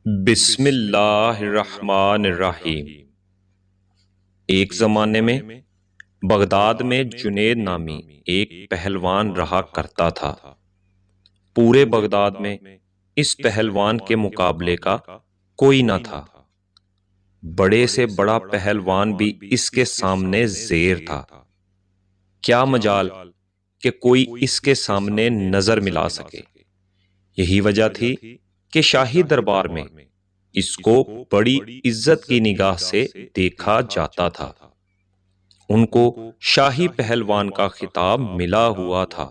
بسم اللہ الرحمن الرحیم۔ ایک زمانے میں بغداد میں جنید نامی ایک پہلوان رہا کرتا تھا۔ پورے بغداد میں اس پہلوان کے مقابلے کا کوئی نہ تھا۔ بڑے سے بڑا پہلوان بھی اس کے سامنے زیر تھا۔ کیا مجال کہ کوئی اس کے سامنے نظر ملا سکے۔ یہی وجہ تھی کہ شاہی دربار میں اس کو بڑی عزت کی نگاہ سے دیکھا جاتا تھا۔ ان کو شاہی پہلوان کا خطاب ملا ہوا تھا۔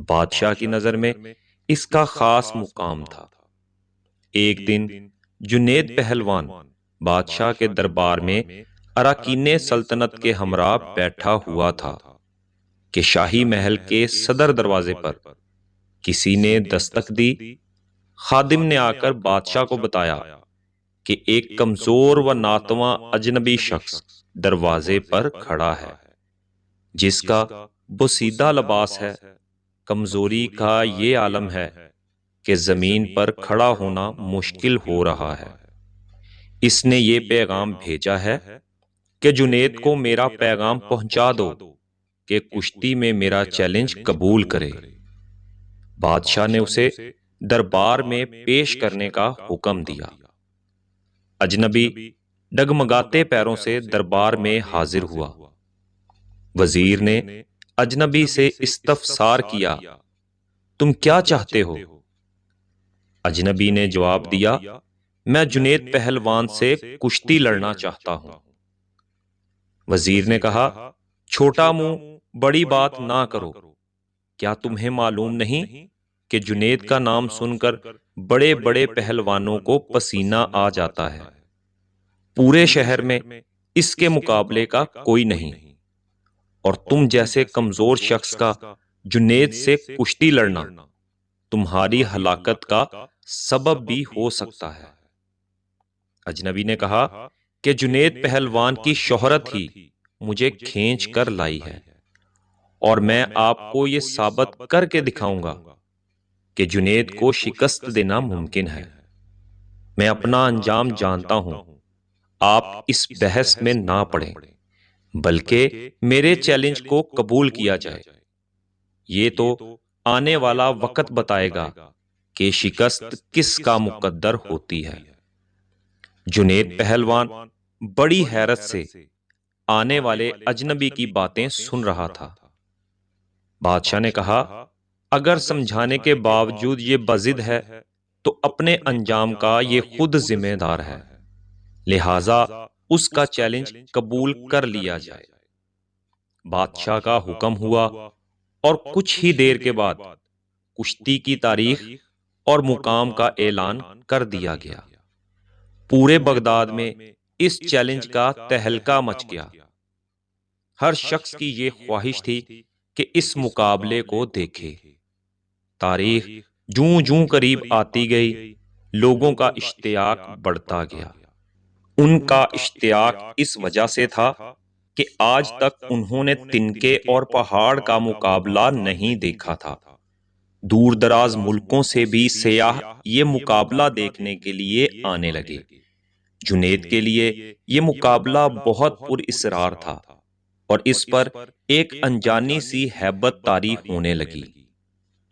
بادشاہ کی نظر میں اس کا خاص مقام تھا۔ ایک دن جنید پہلوان بادشاہ کے دربار میں اراکین سلطنت کے ہمراہ بیٹھا ہوا تھا کہ شاہی محل کے صدر دروازے پر کسی نے دستک دی۔ خادم نے آ کر بادشاہ کو بتایا کہ ایک کمزور و ناتواں اجنبی شخص دروازے پر کھڑا ہے، جس کا بوسیدہ لباس ہے۔ کمزوری کا یہ عالم ہے کہ زمین پر کھڑا ہونا مشکل ہو رہا ہے۔ اس نے یہ پیغام بھیجا ہے کہ جنید کو میرا پیغام پہنچا دو کہ کشتی میں میرا چیلنج قبول کرے۔ بادشاہ نے اسے دربار میں پیش کرنے کا حکم دیا۔ اجنبی ڈگمگاتے پیروں سے دربار میں حاضر ہوا۔ وزیر نے اجنبی سے استفسار کیا، تم کیا چاہتے ہو؟ اجنبی نے جواب دیا، میں جنید پہلوان سے کشتی لڑنا چاہتا ہوں۔ وزیر نے کہا، چھوٹا منہ بڑی بات نہ کرو۔ کیا تمہیں معلوم نہیں کہ جنید کا نام سن کر بڑے بڑے پہلوانوں کو پسینہ آ جاتا ہے؟ پورے شہر میں اس کے مقابلے کا کوئی نہیں، اور تم جیسے کمزور شخص کا جنید سے کشتی لڑنا تمہاری ہلاکت کا سبب بھی ہو سکتا ہے۔ اجنبی نے کہا کہ جنید پہلوان کی شہرت ہی مجھے کھینچ کر لائی ہے، اور میں آپ کو یہ ثابت کر کے دکھاؤں گا کہ جنید کو شکست دینا ممکن ہے۔ میں اپنا انجام جانتا ہوں، آپ اس بحث میں نہ پڑیں، بلکہ میرے چیلنج کو قبول کیا جائے۔ یہ تو آنے والا وقت بتائے گا کہ شکست کس کا مقدر ہوتی ہے۔ جنید پہلوان بڑی حیرت سے آنے والے اجنبی کی باتیں سن رہا تھا۔ بادشاہ نے کہا، اگر سمجھانے کے باوجود یہ بضد ہے تو اپنے انجام کا یہ خود ذمہ دار ہے، لہذا اس کا چیلنج قبول کر لیا جائے۔ بادشاہ کا حکم ہوا، اور کچھ ہی دیر کے بعد کشتی کی تاریخ اور مقام کا اعلان کر دیا گیا۔ پورے بغداد میں اس چیلنج کا تہلکہ مچ گیا۔ ہر شخص کی یہ خواہش تھی کہ اس مقابلے کو دیکھے۔ تاریخ جوں جوں قریب آتی گئی، لوگوں کا اشتیاق بڑھتا گیا۔ ان کا اشتیاق اس وجہ سے تھا کہ آج تک انہوں نے تنکے اور پہاڑ کا مقابلہ نہیں دیکھا تھا۔ دور دراز ملکوں سے بھی سیاح یہ مقابلہ دیکھنے کے لیے آنے لگے۔ جنید کے لیے یہ مقابلہ بہت پر اسرار تھا، اور اس پر ایک انجانی سی ہیبت طاری ہونے لگی۔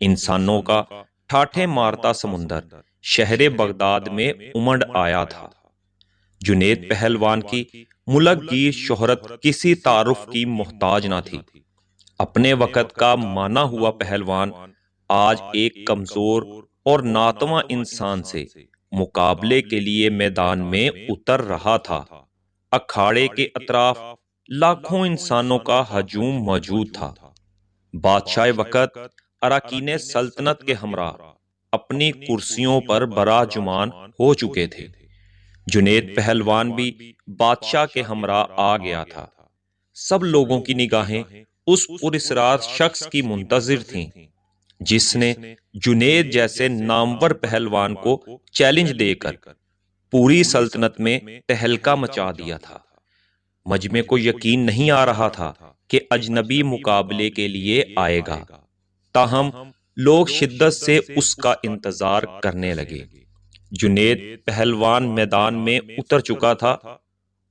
انسانوں کا ٹھاٹھے مارتا سمندر شہر بغداد میں امڑ آیا تھا۔ جنید پہلوان کی ملک گیر شہرت کسی تعارف کی محتاج نہ تھی۔ اپنے وقت کا مانا ہوا پہلوان آج ایک کمزور اور ناتواں انسان سے مقابلے کے لیے میدان میں اتر رہا تھا۔ اکھاڑے کے اطراف لاکھوں انسانوں کا ہجوم موجود تھا۔ بادشاہ وقت اراکین سلطنت کے ہمراہ اپنی کرسیوں پر براجمان ہو چکے تھے۔ جنید پہلوان بھی بادشاہ کے ہمراہ آ گیا تھا۔ سب لوگوں کی نگاہیں اس پراسرار شخص کی منتظر تھیں، جس نے جنید جیسے نامور پہلوان کو چیلنج دے کر پوری سلطنت میں تہلکہ مچا دیا تھا۔ مجمع کو یقین نہیں آ رہا تھا کہ اجنبی مقابلے کے لیے آئے گا، تاہم لوگ شدت سے اس کا انتظار کرنے لگے۔ جنید پہلوان میدان میں اتر چکا تھا۔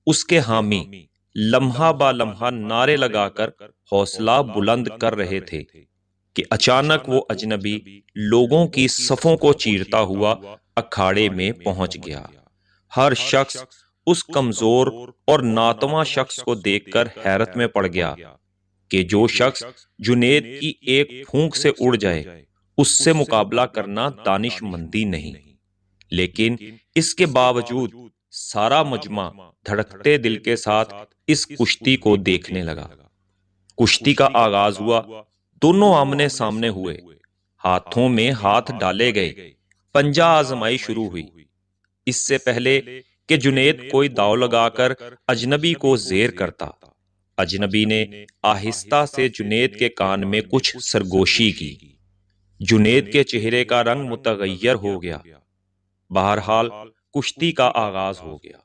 اس کے حامی لمحہ با لمحہ نعرے لگا کر حوصلہ بلند کر رہے تھے کہ اچانک وہ اجنبی لوگوں کی صفوں کو چیرتا ہوا اکھاڑے میں پہنچ گیا۔ ہر شخص اس کمزور اور ناتواں شخص کو دیکھ کر حیرت میں پڑ گیا کہ جو شخص جنید کی ایک پھونک سے اڑ جائے اس سے مقابلہ کرنا دانش مندی نہیں، لیکن اس کے باوجود سارا مجمع دھڑکتے دل کے ساتھ اس کشتی کو دیکھنے لگا۔ کشتی کا آغاز ہوا، دونوں آمنے سامنے ہوئے، ہاتھوں میں ہاتھ ڈالے گئے، پنجہ آزمائی شروع ہوئی۔ اس سے پہلے کہ جنید کوئی داؤ لگا کر اجنبی کو زیر کرتا، اجنبی نے آہستہ سے جنید کے کان میں کچھ سرگوشی کی۔ جنید کے چہرے کا رنگ متغیر ہو گیا۔ بہرحال کشتی کا آغاز ہو گیا۔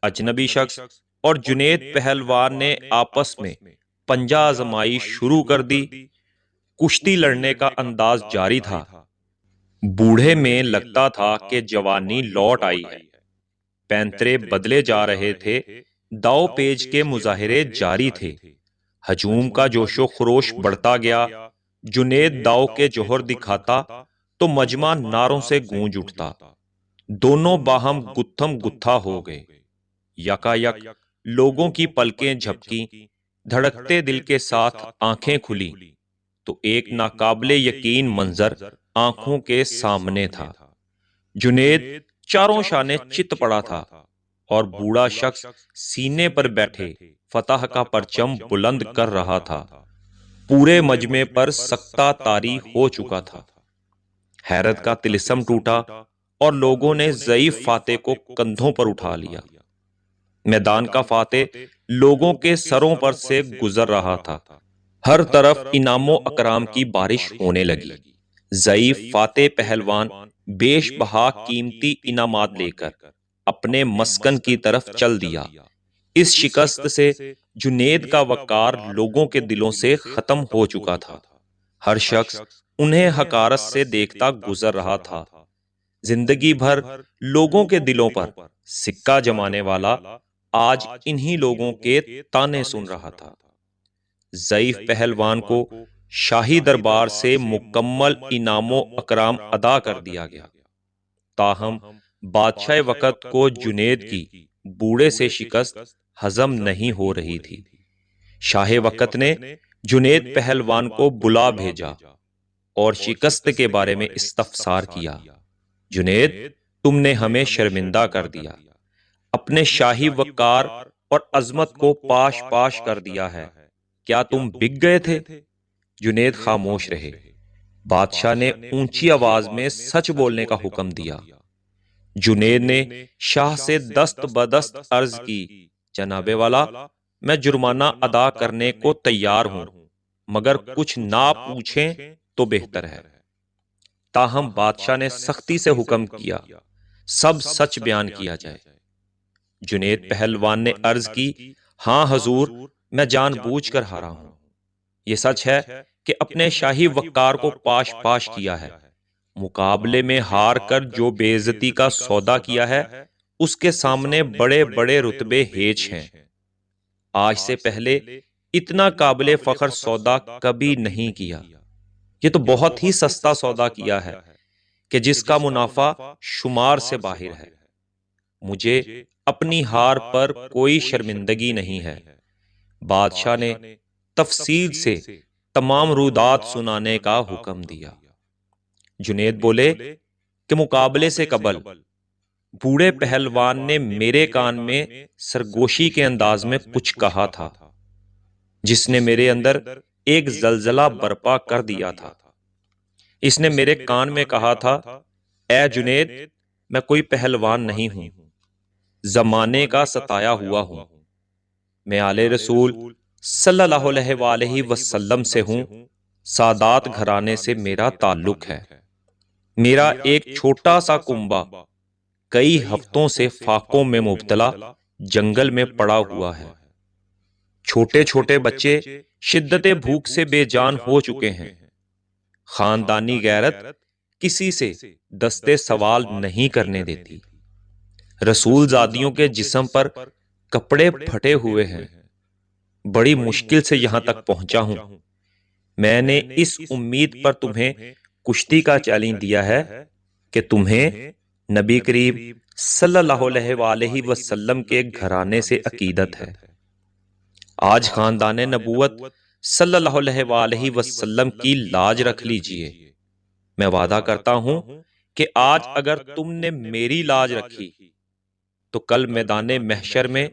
اجنبی شخص اور جنید پہلوان نے آپس میں پنجہ آزمائی شروع کر دی۔ کشتی لڑنے کا انداز جاری تھا۔ بوڑھے میں لگتا تھا کہ جوانی لوٹ آئی ہے۔ پینترے بدلے جا رہے تھے، داؤ پیچ کے مظاہرے جاری تھے، ہجوم کا جوش و خروش بڑھتا گیا۔ جنید داؤ کے جوہر دکھاتا تو مجمع نعروں سے گونج اٹھتا۔ دونوں باہم گتھم گتھا ہو گئے۔ یکا یک لوگوں کی پلکیں جھپکیں، دھڑکتے دل کے ساتھ آنکھیں کھلی تو ایک ناقابل یقین منظر آنکھوں کے سامنے تھا۔ جنید چاروں شانے چت پڑا تھا اور بوڑھا شخص سینے پر بیٹھے فتح کا پرچم بلند کر رہا تھا۔ پورے مجمع پر سکتہ طاری ہو چکا تھا۔ حیرت کا طلسم ٹوٹا اور لوگوں نے ضعیف فاتح کو کندھوں پر اٹھا لیا۔ میدان کا فاتح لوگوں کے سروں پر سے گزر رہا تھا۔ ہر طرف انعام و اکرام کی بارش ہونے لگی۔ ضعیف فاتح پہلوان بیش بہا قیمتی انعامات لے کر اپنے مسکن کی طرف چل دیا۔ اس شکست سے جنید کا وقار لوگوں کے دلوں سے ختم ہو چکا تھا۔ ہر شخص انہیں حقارت سے دیکھتا گزر رہا تھا۔ زندگی بھر لوگوں کے دلوں پر سکہ جمانے والا آج انہی لوگوں کے تانے سن رہا تھا۔ ضعیف پہلوان کو شاہی دربار سے مکمل انعام و اکرام ادا کر دیا گیا، تاہم بادشاہ وقت کو جنید کی بوڑھے سے شکست ہضم نہیں ہو رہی تھی۔ شاہ وقت نے جنید پہلوان کو بلا بھیجا اور شکست کے بارے میں استفسار کیا۔ جنید، تم نے ہمیں شرمندہ کر دیا، اپنے شاہی وقار اور عظمت کو پاش پاش کر دیا ہے، کیا تم بک گئے تھے؟ جنید خاموش رہے۔ بادشاہ نے اونچی آواز میں سچ بولنے کا حکم دیا۔ جنید نے شاہ سے دست بدست عرض کی، جناب والا، میں جرمانہ ادا کرنے کو تیار ہوں، مگر کچھ نہ پوچھیں تو بہتر ہے۔ تاہم بادشاہ نے سختی سے حکم کیا، سب سچ بیان کیا جائے۔ جنید پہلوان نے عرض کی، ہاں حضور، میں جان بوجھ کر ہارا ہوں۔ یہ سچ ہے کہ اپنے شاہی وقار کو پاش پاش کیا ہے۔ مقابلے میں ہار کر جو بے عزتی کا سودا کیا ہے، اس کے سامنے بڑے بڑے رتبے ہیچ ہیں۔ آج سے پہلے اتنا قابل فخر سودا کبھی نہیں کیا۔ یہ تو بہت ہی سستا سودا کیا ہے کہ جس کا منافع شمار سے باہر ہے۔ مجھے اپنی ہار پر کوئی شرمندگی نہیں ہے۔ بادشاہ نے تفصیل سے تمام رودات سنانے کا حکم دیا۔ جنید بولے کہ مقابلے سے قبل بوڑھے پہلوان نے میرے کان میں سرگوشی کے انداز میں کچھ کہا تھا، جس نے میرے اندر ایک زلزلہ برپا کر دیا تھا۔ اس نے میرے کان میں کہا تھا، اے جنید، میں کوئی پہلوان نہیں ہوں، زمانے کا ستایا ہوا ہوں، میں آل رسول صلی اللہ علیہ وآلہ وسلم سے ہوں، سادات گھرانے سے میرا تعلق ہے۔ میرا ایک چھوٹا سا کنبہ کئی ہفتوں سے فاقوں میں مبتلا جنگل میں پڑا ہوا ہے۔ چھوٹے چھوٹے بچے شدت بھوک سے بے جان ہو چکے ہیں۔ خاندانی غیرت کسی سے دستے سوال نہیں کرنے دیتی۔ رسول زادیوں کے جسم پر کپڑے پھٹے ہوئے ہیں، بڑی مشکل سے یہاں تک پہنچا ہوں۔ میں نے اس امید پر تمہیں کشتی کا چیلنج دیا ہے کہ تمہیں نبی کریم صلی اللہ علیہ وآلہ وسلم کے گھرانے سے عقیدت ہے۔ آج خاندان نبوت صلی اللہ علیہ وآلہ وسلم کی لاج رکھ لیجئے۔ میں وعدہ کرتا ہوں کہ آج اگر تم نے میری لاج رکھی تو کل میدان محشر میں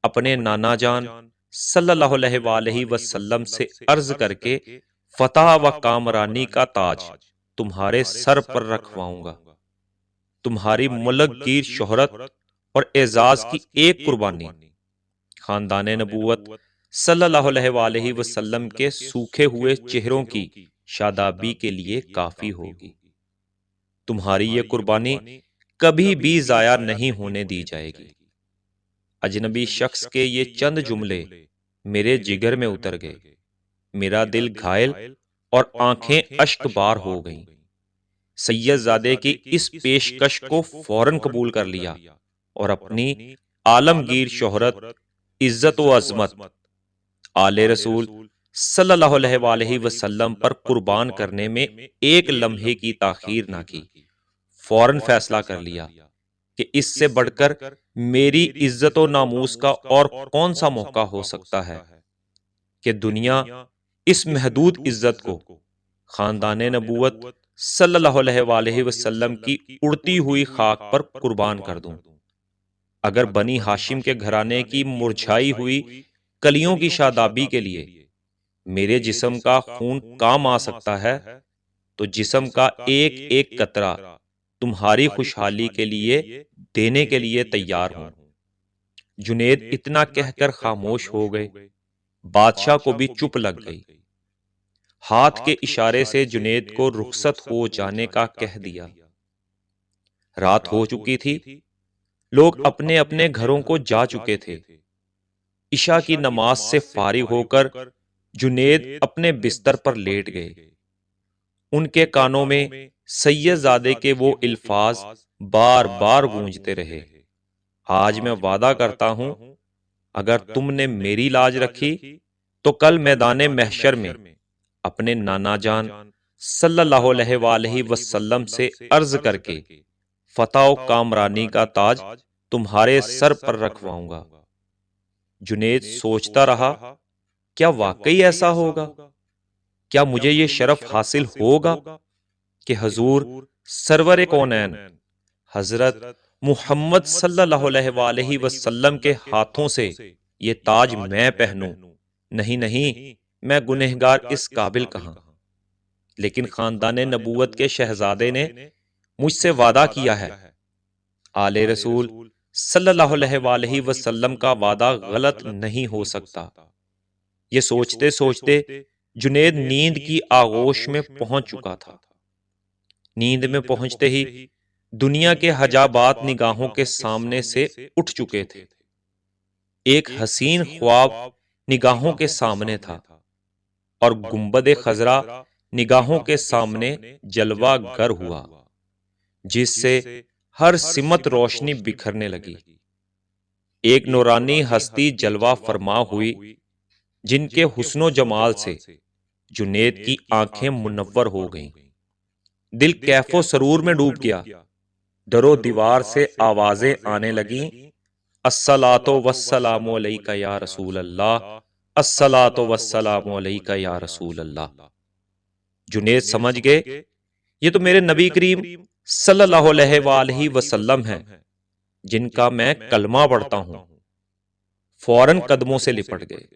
اپنے نانا جان صلی اللہ علیہ وآلہ وسلم سے عرض کر کے فتح و کامرانی کا تاج تمہارے سر پر رکھواؤں گا۔ تمہاری ملک گیر شہرت اور اعزاز کی ایک قربانی خاندان نبوت صلی اللہ علیہ وآلہ وسلم کے سوکھے ہوئے چہروں کی شادابی کے لیے کافی ہوگی۔ تمہاری یہ قربانی کبھی بھی ضائع نہیں ہونے دی جائے گی۔ اجنبی شخص کے یہ چند جملے میرے جگر میں اتر گئے، میرا دل گھائل اور آنکھیں اشک بار ہو گئیں۔ سید زادے کی اس پیشکش کو فوراً قبول کر لیا اور اپنی عالمگیر شہرت، عزت و عظمت آل رسول صلی اللہ علیہ وآلہ وسلم پر قربان کرنے میں ایک لمحے کی تاخیر نہ کی۔ فوراً فیصلہ کر لیا کہ اس سے بڑھ کر میری عزت و ناموس کا اور کون سا موقع ہو سکتا ہے کہ دنیا اس محدود عزت کو خاندان نبوت صلی اللہ علیہ وآلہ وسلم کی اڑتی ہوئی خاک پر قربان کر دوں۔ اگر بنی ہاشم کے گھرانے کی مرجھائی ہوئی کلیوں کی شادابی کے لیے میرے جسم کا خون کام آ سکتا ہے تو جسم کا ایک ایک قطرہ تمہاری خوشحالی کے لیے دینے کے لیے تیار ہوں۔ جنید اتنا کہہ کر خاموش ہو گئے۔ بادشاہ کو بھی چپ لگ گئی۔ ہاتھ کے اشارے سے جنید کو رخصت ہو جانے کا کہہ دیا۔ رات ہو چکی تھی، لوگ اپنے اپنے گھروں کو جا چکے تھے۔ عشاء کی نماز سے فارغ ہو کر جنید اپنے بستر پر لیٹ گئے۔ ان کے کانوں میں سید زادے کے وہ الفاظ بار بار گونجتے رہے، آج میں وعدہ کرتا ہوں اگر تم نے میری لاج رکھی تو کل میدان محشر میں اپنے نانا جان صلی اللہ علیہ وآلہ وسلم سے عرض کر کے فتح و کامرانی کا تاج تمہارے سر پر رکھواؤں گا۔ جنید سوچتا رہا، کیا واقعی ایسا ہوگا؟ کیا مجھے یہ شرف حاصل ہوگا کہ حضور سرور کونین حضرت محمد صلی اللہ علیہ وآلہ وسلم کے ہاتھوں سے یہ تاج میں پہنوں؟ نہیں نہیں، میں گنہگار اس قابل کہاں۔ لیکن خاندان نبوت کے شہزادے نے مجھ سے وعدہ کیا ہے، آل رسول صلی اللہ علیہ وآلہ وسلم کا وعدہ غلط نہیں ہو سکتا۔ یہ سوچتے سوچتے جنید نیند کی آغوش میں پہنچ چکا تھا۔ نیند میں پہنچتے ہی دنیا کے حجابات نگاہوں کے سامنے سے اٹھ چکے تھے۔ ایک حسین خواب نگاہوں کے سامنے تھا اور گنبد خضرا نگاہوں کے سامنے جلوہ گر ہوا، جس سے ہر سمت روشنی بکھرنے لگی۔ ایک نورانی ہستی جلوہ فرما ہوئی جن کے حسن و جمال سے جنید کی آنکھیں منور ہو گئیں۔ دل کیف و سرور میں ڈوب گیا۔ در و دیوار سے آوازیں آنے لگیں، الصلاۃ والسلام علیک یا رسول اللہ، الصلاۃ والسلام علیک یا رسول اللہ۔ جنید سمجھ گئے یہ تو میرے نبی کریم صلی اللہ علیہ وآلہ وسلم ہیں جن کا میں کلمہ پڑھتا ہوں۔ فوراً قدموں سے لپٹ گئے۔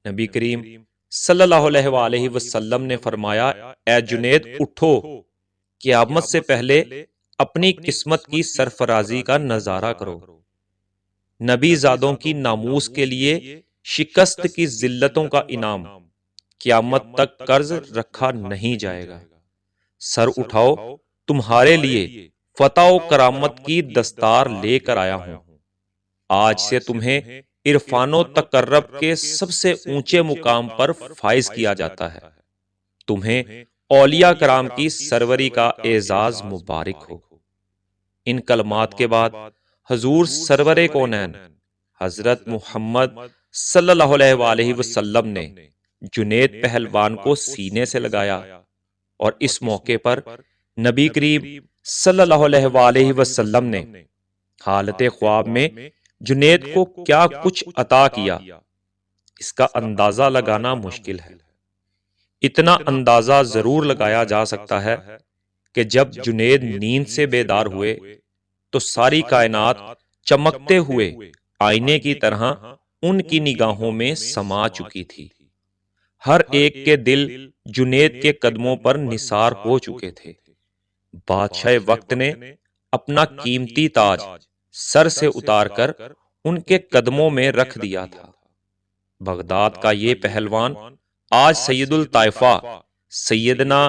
نبی کریم صلی اللہ علیہ وآلہ وسلم نے فرمایا، اے جنید اٹھو، قیامت سے پہلے اپنی قسمت کی سرفرازی کا نظارہ کرو۔ نبی زادوں کی ناموس کے لیے شکست کی ذلتوں کا انعام قیامت تک قرض رکھا نہیں جائے گا۔ سر اٹھاؤ، تمہارے لیے فتح و کرامت کی دستار لے کر آیا ہوں۔ آج سے تمہیں عرفان و تقرب کے سب سے اونچے مقام پر فائز کیا جاتا ہے۔ تمہیں اولیاء کرام کی سروری کا اعزاز مبارک ہو۔ ان کلمات کے بعد حضور سرور کونین حضرت محمد صلی اللہ علیہ وآلہ وسلم نے جنید پہلوان کو سینے سے لگایا، اور اس موقع پر نبی کریم صلی اللہ علیہ وآلہ وسلم نے حالت خواب میں جنید کو کیا کچھ عطا کیا، اس کا اندازہ لگانا مشکل ہے۔ اتنا اندازہ ضرور لگایا جا سکتا ہے کہ جب جنید نیند سے بیدار ہوئے تو ساری کائنات چمکتے ہوئے آئینے کی طرح ان کی نگاہوں میں سما چکی تھی۔ ہر ایک کے دل جنید کے قدموں پر نثار ہو چکے تھے۔ بادشاہ وقت نے اپنا قیمتی تاج سر سے اتار کر ان کے قدموں میں رکھ دیا تھا۔ بغداد کا یہ پہلوان آج سید الطائفہ سیدنا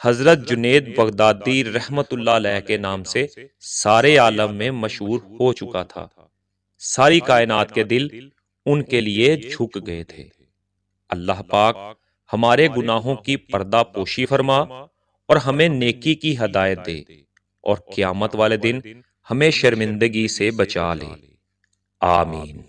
حضرت جنید بغدادی رحمت اللہ علیہ کے نام سے سارے عالم میں مشہور ہو چکا تھا۔ ساری کائنات کے دل ان کے لیے جھک گئے تھے۔ اللہ پاک ہمارے گناہوں کی پردہ پوشی فرما اور ہمیں نیکی کی ہدایت دے، اور قیامت والے دن ہمیں شرمندگی سے بچا لے۔ آمین۔